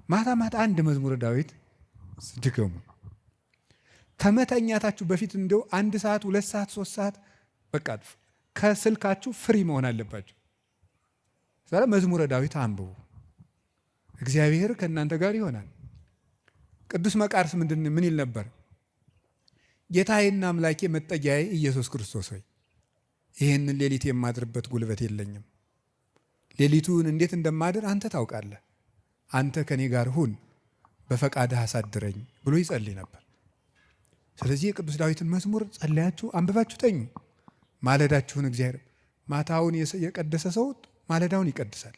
ማታ ማታ አንድ መዝሙረ ዳዊት ድገሙ። ከመተኛታችሁ በፊት እንደው 1 ሰዓት 2 ሰዓት 3 ሰዓት በቃ ከስልካችሁ ፍሪ መሆን አለባችሁ። ስለዚህ መዝሙረ ዳዊት አንብቡ። እግዚአብሔር ከእናንተ ጋር ይሆናል። ቅዱስ መቃርስ ምን ይል ነበር? ጌታዬና አምላኬ መጠጊያዬ ኢየሱስ ክርስቶስ ሆይ ይህንን ሌሊት የማድርበት ጉልበት የለኝም። ሌሊቱን እንዴት እንደማድር አንተ ታውቃለህ። አንተ ከኔ ጋር ሁን፣ በፈቃድህ አሳድረኝ ብሎ ይጸልይ ነበር። ስለዚህ የቅዱስ ዳዊትን መዝሙር ጸለያችሁ አንብባችሁ ተኙ። ማለዳችሁን እግዚአብሔር ማታውን የቀደሰ ሰው ማለዳውን ይቀድሳል።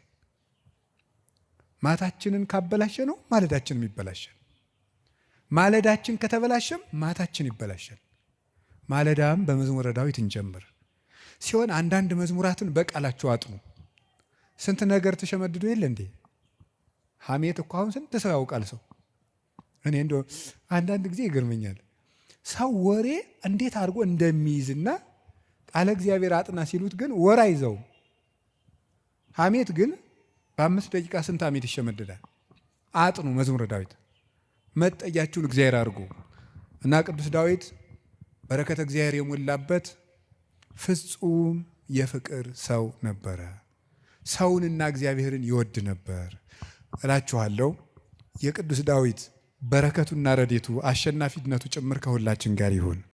ማታችንን ካበላሸ ነው ማለዳችንም ይበላሻል። ማለዳችን ከተበላሸም ማታችን ይበላሻል። ማለዳም በመዝሙረ ዳዊት እንጀምር ሲሆን አንዳንድ መዝሙራትን በቃላቸው አጥኑ። ስንት ነገር ተሸመድዶ የለ እንዴ? ሐሜት እኮ አሁን ስንት ሰው ያውቃል ሰው። እኔ እንደው አንዳንድ ጊዜ ይገርመኛል ሰው ወሬ እንዴት አድርጎ እንደሚይዝና ቃለ እግዚአብሔር አጥና ሲሉት ግን ወር አይዘውም። ሐሜት ግን በ5 ደቂቃ ስንት ሐሜት ይሸመድዳል። አጥኑ መዝሙረ ዳዊት መጠጊያችሁን እግዚአብሔር አድርጉ እና ቅዱስ ዳዊት በረከተ እግዚአብሔር የሞላበት ፍጹም የፍቅር ሰው ነበረ። ሰውንና እግዚአብሔርን ይወድ ነበር እላችኋለሁ። የቅዱስ ዳዊት በረከቱና ረድኤቱ አሸናፊነቱ ጭምር ከሁላችን ጋር ይሁን።